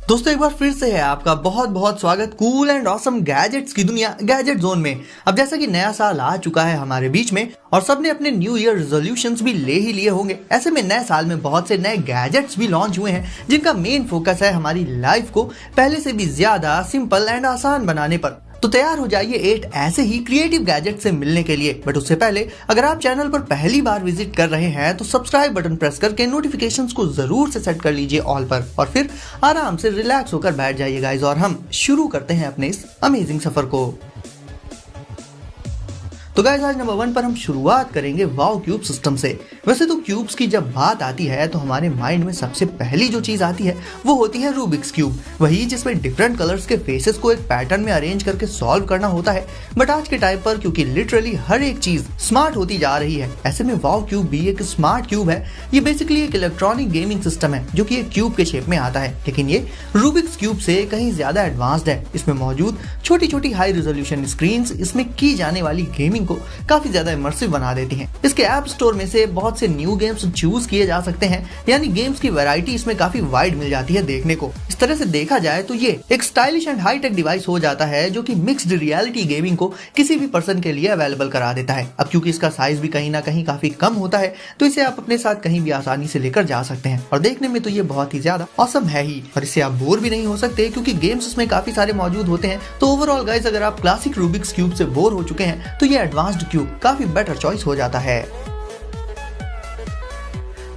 दोस्तों एक बार फिर से है आपका बहुत बहुत स्वागत कूल एंड ऑसम गैजेट्स की दुनिया गैजेट जोन में। अब जैसा कि नया साल आ चुका है हमारे बीच में और सबने अपने न्यू ईयर रेजोल्यूशंस भी ले ही लिए होंगे, ऐसे में नए साल में बहुत से नए गैजेट्स भी लॉन्च हुए हैं जिनका मेन फोकस है हमारी लाइफ को पहले से भी ज्यादा सिंपल एंड आसान बनाने पर। तो तैयार हो जाइए 8 ऐसे ही क्रिएटिव गैजेट से मिलने के लिए। बट उससे पहले अगर आप चैनल पर पहली बार विजिट कर रहे हैं तो सब्सक्राइब बटन प्रेस करके नोटिफिकेशंस को जरूर से सेट कर लीजिए ऑल पर और फिर आराम से रिलैक्स होकर बैठ जाइए गाइस और हम शुरू करते हैं अपने इस अमेजिंग सफर को। तो गाइस आज नंबर 1 पर हम शुरुआत करेंगे वाओ क्यूब सिस्टम से। वैसे तो क्यूब्स की जब बात आती है तो हमारे माइंड में सबसे पहली जो चीज आती है वो होती है रूबिक्स क्यूब, वही जिसमें डिफरेंट कलर्स के फेसेस को एक पैटर्न में अरेंज करके सॉल्व करना होता है। बट आज के टाइम पर क्योंकि लिटरली हर एक चीज स्मार्ट होती जा रही है, ऐसे में वाओ क्यूब भी एक स्मार्ट क्यूब है। ये बेसिकली एक इलेक्ट्रॉनिक गेमिंग सिस्टम है जो कि एक क्यूब के शेप में आता है, लेकिन ये रूबिक्स क्यूब से कहीं ज्यादा एडवांस्ड है। इसमें मौजूद छोटी छोटी हाई रेजोल्यूशन स्क्रीन इसमें की जाने वाली गेमिंग को काफी ज्यादा इमर्सिव बना देती हैं। इसके ऐप स्टोर में से बहुत से न्यू गेम्स चूज किए जा सकते हैं, यानी गेम्स की वैरायटी इसमें काफी वाइड मिल जाती है देखने को। इस तरह से देखा जाए तो ये एक stylish and high tech device हो जाता है जो कि मिक्स्ड रियलिटी गेमिंग को किसी भी पर्सन के लिए अवेलेबल करा देता है। अब क्योंकि इसका साइज भी कहीं ना कहीं काफी कम होता है तो इसे आप अपने साथ कहीं भी आसानी से लेकर जा सकते हैं और देखने में तो ये बहुत ही ज्यादा ऑसम है ही और इससे आप बोर भी नहीं हो सकते क्योंकि गेम्स इसमें काफी सारे मौजूद होते हैं। तो ओवरऑल गाइस अगर आप क्लासिक रूबिक्स क्यूब से बोर हो चुके हैं तो ये एडवांस्ड क्यूब काफी बेटर चॉइस हो जाता है।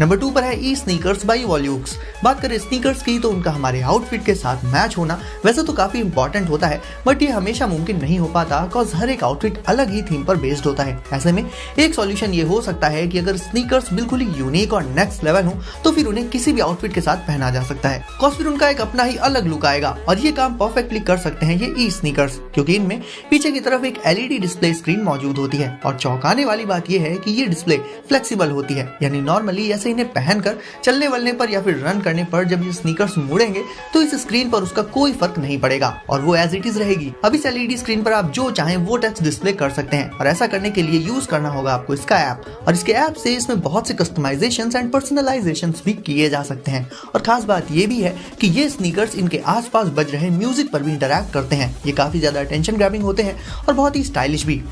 नंबर 2 पर है ई स्नीकर्स बाय वॉल्यूक्स। बात करें स्नीकर्स की तो उनका हमारे आउटफिट के साथ मैच होना वैसे तो काफी इंपॉर्टेंट होता है, बट ये हमेशा मुमकिन नहीं हो पाता बिकॉज हर एक आउटफिट अलग ही थीम पर बेस्ड होता है। ऐसे में एक सॉल्यूशन ये हो सकता है कि अगर स्नीकर्स बिल्कुल ही यूनिक और नेक्स्ट लेवल हो तो फिर उन्हें किसी भी आउटफिट के साथ पहना जा सकता है, बिकॉज फिर उनका एक अपना ही अलग लुक आएगा और ये काम परफेक्टली कर सकते हैं ये ई स्नीकर्स, क्योंकि इनमें पीछे की तरफ एक एलईडी डिस्प्ले स्क्रीन मौजूद होती है और चौंकाने वाली बात यह है कि ये डिस्प्ले फ्लेक्सिबल होती है, यानी नॉर्मली ऐसे इन्हें पहनकर चलने वलने पर या फिर रन करने पर जब ये स्नीकर्स मुड़ेंगे तो इस स्क्रीन पर उसका कोई फर्क नहीं पड़ेगा और वो एज इट इज रहेगी। अब इस एलईडी स्क्रीन पर आप जो चाहें वो टच डिस्प्ले कर सकते हैं और ऐसा करने के लिए यूज करना होगा आपको इसका ऐप, और इसके ऐप से इसमें बहुत से कस्टमाइजेशंस एंड पर्सनलाइजेशंस भी किए जा सकते हैं। और खास बात ये भी है कि ये स्नीकर्स इनके आसपास बज रहे म्यूजिक पर भी इंटरैक्ट करते हैं। ये काफी ज्यादा अटेंशन ग्रैबिंग होते हैं और बहुत ही स्टाइलिश भी।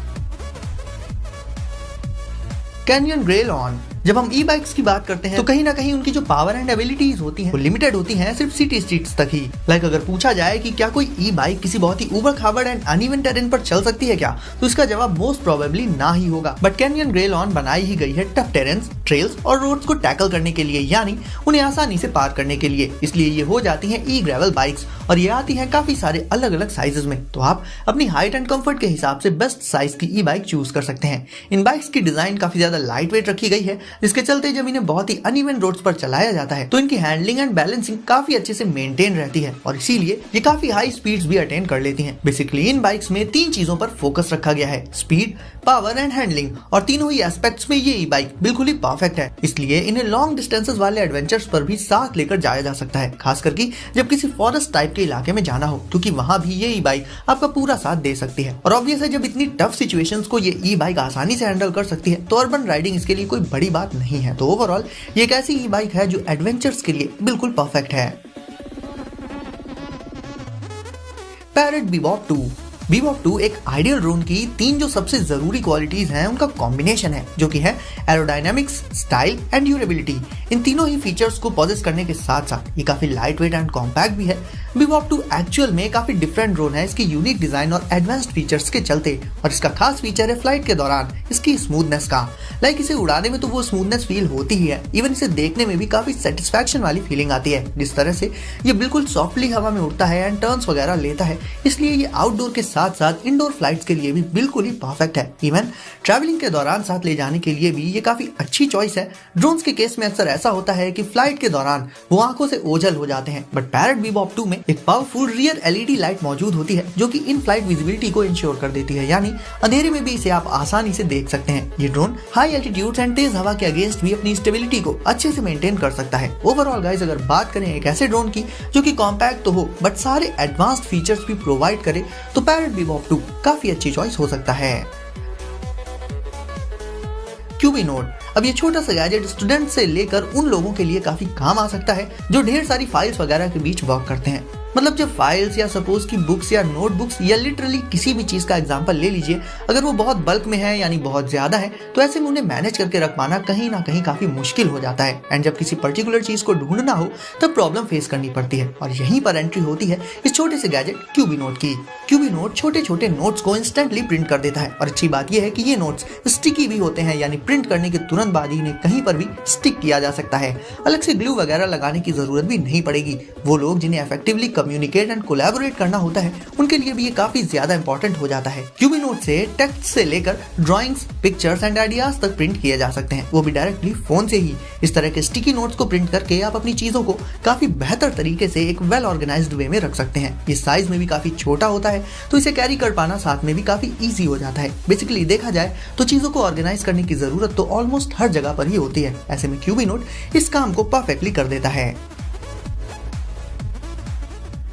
कैनियन ग्रेलॉन। जब हम ई बाइक्स की बात करते हैं तो कहीं ना कहीं उनकी जो पावर एंड एबिलिटीज होती हैं वो लिमिटेड होती हैं सिर्फ सिटी स्ट्रीट्स तक ही। लाइक अगर पूछा जाए कि क्या कोई ई बाइक किसी बहुत ही उबड़ खाबड़ एंड अनइवन टेरेन पर चल सकती है क्या, तो इसका जवाब मोस्ट प्रोबेबली ना ही होगा। बट कैनियन ग्रेलॉन बनाई ही गई है टफ टेरेन्स, ट्रेल्स और रोड्स को टैकल करने के लिए, यानी उन्हें आसानी से पार करने के लिए। इसलिए ये हो जाती है ई ग्रेवल बाइक्स और ये आती है काफी सारे अलग अलग साइजेस में, तो आप अपनी हाइट एंड कंफर्ट के हिसाब से बेस्ट साइज की ई बाइक चूज कर सकते हैं। इन बाइक्स की डिजाइन काफी ज्यादा लाइट वेट रखी गई है, जिसके चलते जब इन्हें बहुत ही अनइवन रोड्स पर चलाया जाता है तो इनकी हैंडलिंग एंड बैलेंसिंग काफी अच्छे से मेंटेन रहती है और इसीलिए ये काफी हाई स्पीड्स भी अटेन कर लेती हैं। बेसिकली इन बाइक्स में 3 चीजों पर फोकस रखा गया है, स्पीड, पावर एंड हैंडलिंग, और तीनों ही एस्पेक्ट्स में ये ई बाइक बिल्कुल ही परफेक्ट है। इसलिए इन्हें लॉन्ग डिस्टेंसेस वाले एडवेंचर्स पर भी साथ लेकर जाया जा सकता है, खास करके जब किसी फॉरेस्ट टाइप के इलाके में जाना हो, क्योंकि वहां भी ये ई बाइक आपका पूरा साथ दे सकती है। और ऑब्वियस है जब इतनी टफ सिचुएशंस को ये ई बाइक आसानी से हैंडल कर सकती है तो अर्बन राइडिंग इसके लिए कोई बड़ी बात नहीं है। तो ओवरऑल ये एक ऐसी ई बाइक है जो एडवेंचर्स के लिए बिल्कुल परफेक्ट है। Parrot Bebop 2। बीबॉप 2 एक आइडियल ड्रोन की 3 जो सबसे जरूरी क्वालिटीज हैं उनका कॉम्बिनेशन है, जो कि है एरोडायनामिक्स, स्टाइल एंड ड्यूरेबिलिटी। इन तीनों ही फीचर्स को पॉजेस करने के साथ साथ ये काफी लाइट वेट एंड कॉम्पैक्ट भी है। बीबॉप 2 एक्चुअल में काफी डिफरेंट ड्रोन है इसकी यूनिक डिजाइन और एडवांस्ड फीचर्स के चलते, और इसका खास फीचर है फ्लाइट के दौरान इसकी स्मूथनेस का। लाइक इसे उड़ाने में तो वो स्मूथनेस फील होती ही है, इवन इसे देखने में भी काफी सेटिस्फैक्शन वाली फीलिंग आती है जिस तरह से ये बिल्कुल सॉफ्टली हवा में उड़ता है एंड टर्न्स वगैरह लेता है। इसलिए ये आउटडोर के साथ साथ इंडोर फ्लाइट्स के लिए भी बिल्कुल ही परफेक्ट है। इवन ट्रैवलिंग के दौरान साथ ले जाने के लिए भी ये काफी अच्छी चॉइस है। ड्रोन्स के केस में अक्सर ऐसा होता है कि फ्लाइट के दौरान वो आंखों से ओझल हो जाते हैं, बट पैरेट बीबॉप 2 में एक पावरफुल रियर एलईडी लाइट मौजूद होती है जो कि इन फ्लाइट विजिबिलिटी को इंश्योर कर देती है, यानी अंधेरे में भी इसे आप आसानी से देख सकते हैं। ये ड्रोन हाई एल्टीट्यूड एंड तेज हवा के अगेंस्ट भी अपनी स्टेबिलिटी को अच्छे से मेंटेन कर सकता है। ओवरऑल गाइस अगर बात करें एक ऐसे ड्रोन की जो कि कॉम्पैक्ट तो हो बट सारे एडवांस्ड फीचर्स भी प्रोवाइड करे तो पैरेट बीबॉप 2 काफी अच्छी चॉइस हो सकता है। क्यूबी नोड। अब ये छोटा सा गैजेट स्टूडेंट से लेकर उन लोगों के लिए काफी काम आ सकता है जो ढेर सारी फाइल्स वगैरह के बीच वर्क करते हैं। मतलब जब फाइल्स या सपोज की बुक्स या नोटबुक्स या लिटरली किसी भी चीज का एग्जांपल ले लीजिए, अगर वो बहुत बल्क में है यानी बहुत ज्यादा है, तो ऐसे में उन्हें मैनेज करके रख पाना कहीं ना कहीं काफी मुश्किल हो जाता है। एंड जब किसी पर्टिकुलर चीज को ढूंढना हो तब प्रॉब्लम फेस करनी पड़ती है। और यहीं पर एंट्री होती है इस छोटे से गैजेट क्यूबी नोट की। क्यूबी नोट छोटे छोटे नोट्स को इंस्टेंटली प्रिंट कर देता है। और अच्छी बात यह है कि ये नोट्स स्टिकी भी होते हैं, यानी प्रिंट करने के तुरंत बाद ही इन्हें कहीं पर भी स्टिक किया जा सकता है। अलग से ग्लू वगैरह लगाने की जरूरत भी नहीं पड़ेगी। वो लोग जिन्हें इफेक्टिवली कम्युनिकेट एंड कोलैबोरेट करना होता है उनके लिए भी ये काफी ज्यादा इंपॉर्टेंट हो जाता है। क्यूबी नोट से टेक्स्ट से लेकर ड्राइंग्स, पिक्चर्स एंड आइडियाज तक प्रिंट किए जा सकते हैं, वो भी डायरेक्टली फोन से ही। इस तरह के स्टिकी नोट्स को प्रिंट करके आप अपनी चीजों को काफी बेहतर तरीके से एक वेल ऑर्गेनाइज्ड वे में रख सकते हैं। ये साइज में भी काफी छोटा होता है, तो इसे कैरी कर पाना साथ में भी काफी इजी हो जाता है। बेसिकली देखा जाए तो चीजों को ऑर्गेनाइज करने की जरूरत तो ऑलमोस्ट हर जगह पर ही होती है। ऐसे में क्यूबी नोट इस काम को परफेक्टली कर देता है।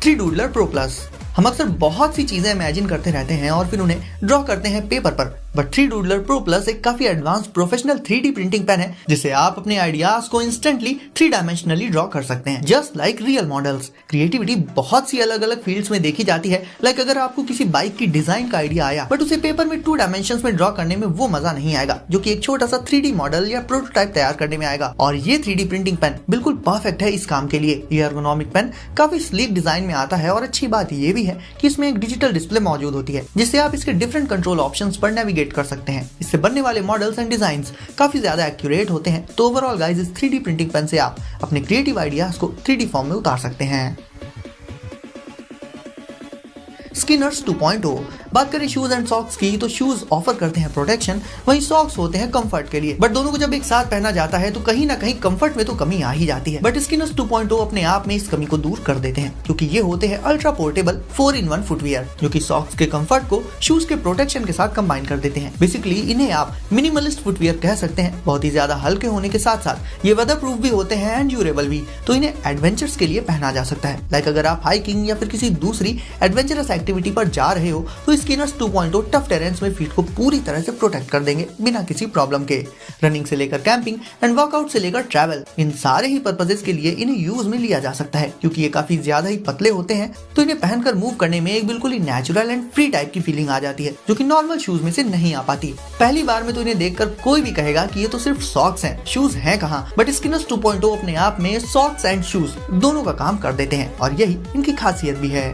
3 डूडलर प्रो प्लस। हम अक्सर बहुत सी चीजें इमेजिन करते रहते हैं और फिर उन्हें ड्रॉ करते हैं पेपर पर, बट 3 डूडलर प्रो प्लस एक काफी advance professional 3D printing pen है जिससे आप अपने आइडियाज को इंस्टेंटली 3 डायमेंशनली ड्रॉ कर सकते हैं, just like real models. Creativity बहुत सी अलग अलग फील्ड्स में देखी जाती है। लाइक अगर आपको किसी बाइक की डिजाइन का आइडिया आया बट उसे पेपर में 2 डायमेंशंस में ड्रॉ करने में वो मजा नहीं आएगा जो कि एक छोटा सा 3D मॉडल या प्रोटोटाइप तैयार करने में आएगा। और ये 3D प्रिंटिंग पेन बिल्कुल परफेक्ट है इस काम के लिए। ये एर्गोनॉमिक पेन काफी स्लीक डिजाइन में आता है और अच्छी बात ये भी है कि इसमें एक डिजिटल डिस्प्ले मौजूद होती है जिससे आप इसके डिफरेंट कंट्रोल ऑप्शंस पर नेविगेट कर सकते हैं। इससे बनने वाले मॉडल्स एंड डिजाइन्स काफी ज्यादा एक्यूरेट होते हैं। तो ओवरऑल गाइस, इस 3D प्रिंटिंग पेन से आप अपने क्रिएटिव आइडियाज को 3D फॉर्म में उतार सकते हैं। स्किनर्स 2.0। बात करें शूज एंड सॉक्स की तो शूज ऑफर करते हैं प्रोटेक्शन, वहीं सॉक्स होते हैं कंफर्ट के लिए। बट दोनों को जब एक साथ पहना जाता है तो कहीं ना कहीं कंफर्ट में तो कमी आ ही जाती है। बट स्किनर्स 2.0 अपने आप में इस कमी को दूर कर देते हैं क्योंकि ये होते हैं अल्ट्रा पोर्टेबल 4-in-1 फुटवियर जो कि सॉक्स के कंफर्ट को शूज के प्रोटेक्शन के साथ कंबाइन कर देते हैं। बेसिकली इन्हें आप मिनिमलिस्ट फुटवियर कह सकते हैं। बहुत ही ज्यादा हल्के होने के साथ साथ ये वेदर प्रूफ भी होते हैं एंड ड्यूरेबल भी, तो इन्हें एडवेंचर्स के लिए पहना जा सकता है। लाइक अगर आप हाइकिंग या फिर किसी दूसरी एडवेंचरस एक्टिविटी पर जा रहे हो तो स्किनर्स 2.0 टफ टेरेंस में फीट को पूरी तरह से प्रोटेक्ट कर देंगे बिना किसी प्रॉब्लम के। रनिंग से लेकर कैंपिंग एंड वर्कआउट से लेकर ट्रैवल, इन सारे ही पर्पसेस के लिए इन्हें यूज में लिया जा सकता है। क्योंकि ये काफी ज्यादा ही पतले होते हैं तो इन्हें पहनकर मूव करने में एक बिल्कुल ही नेचुरल एंड फ्री टाइप की फीलिंग आ जाती है जो कि नॉर्मल शूज में से नहीं आ पाती। पहली बार में तो इन्हें देखकर कोई भी कहेगा कि ये तो सिर्फ सॉक्स हैं, शूज हैं कहाँ। बट स्किनर्स 2.0 अपने आप में सॉक्स एंड शूज दोनों का काम कर देते हैं और यही इनकी खासियत भी है।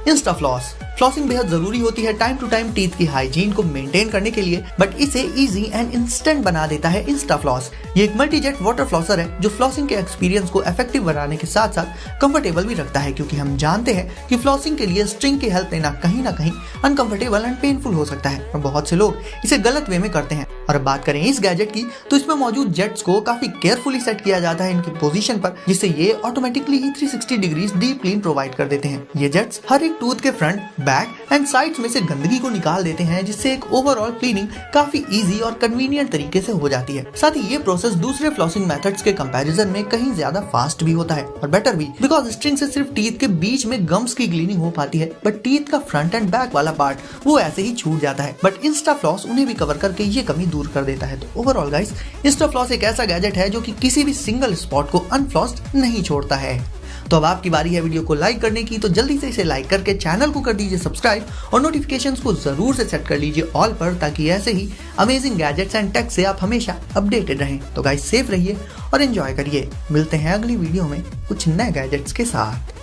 Insta floss. फ्लॉसिंग बेहद जरूरी होती है टाइम टू टाइम टीथ की हाइजीन को मेंटेन करने के लिए, बट इसे इजी एंड इंस्टेंट बना देता है इंस्टा फ्लॉस। ये एक मल्टीजेट वाटर फ्लॉसर है जो फ्लॉसिंग के एक्सपीरियंस को इफेक्टिव बनाने के साथ साथ कंफर्टेबल भी रखता है, क्योंकि हम जानते हैं कि फ्लॉसिंग के लिए स्ट्रिंग की हेल्प लेना कहीं ना कहीं अनकंफर्टेबल एंड पेनफुल हो सकता है और बहुत से लोग इसे गलत वे में करते हैं। और अब बात करें इस गैजेट की तो इसमें मौजूद जेट्स को काफी केयरफुली सेट किया जाता है इनकी पोजीशन पर, जिससे ये ऑटोमेटिकली ही 360 डिग्रीज डीप क्लीन प्रोवाइड कर देते हैं। ये जेट्स हर एक टूथ के फ्रंट, बैक एंड साइड्स में से गंदगी को निकाल देते हैं, जिससे एक ओवरऑल क्लीनिंग काफी इजी और कन्वीनियंट तरीके से हो जाती है। साथ ही ये प्रोसेस दूसरे फ्लॉसिंग मेथड्स के कंपैरिजन में कहीं ज्यादा फास्ट भी होता है और बेटर भी, बिकॉज स्ट्रिंग से सिर्फ टीथ के बीच में गम्स की क्लीनिंग हो पाती है, बट टीथ का फ्रंट एंड बैक वाला पार्ट वो ऐसे ही छूट जाता है। बट इंस्टा फ्लॉस उन्हें भी कवर करके ये कमी दूर कर देता है। तो ओवरऑल गाइस, इंस्टा फ्लॉस एक ऐसा गैजेट है जो कि किसी भी सिंगल स्पॉट को अनफ्लॉस्ड नहीं छोड़ता है। तो अब आपकी बारी है वीडियो को लाइक करने की, तो जल्दी से इसे लाइक करके चैनल को कर दीजिए सब्सक्राइब और नोटिफिकेशंस को जरूर से सेट कर लीजिए ऑल पर, ताकि ऐसे ही अमेजिंग गैजेट्स एंड टेक से आप हमेशा अपडेटेड रहें। तो गाइस, सेफ रहिए और एंजॉय करिए। मिलते हैं अगली वीडियो में कुछ नए गैजेट्स के साथ।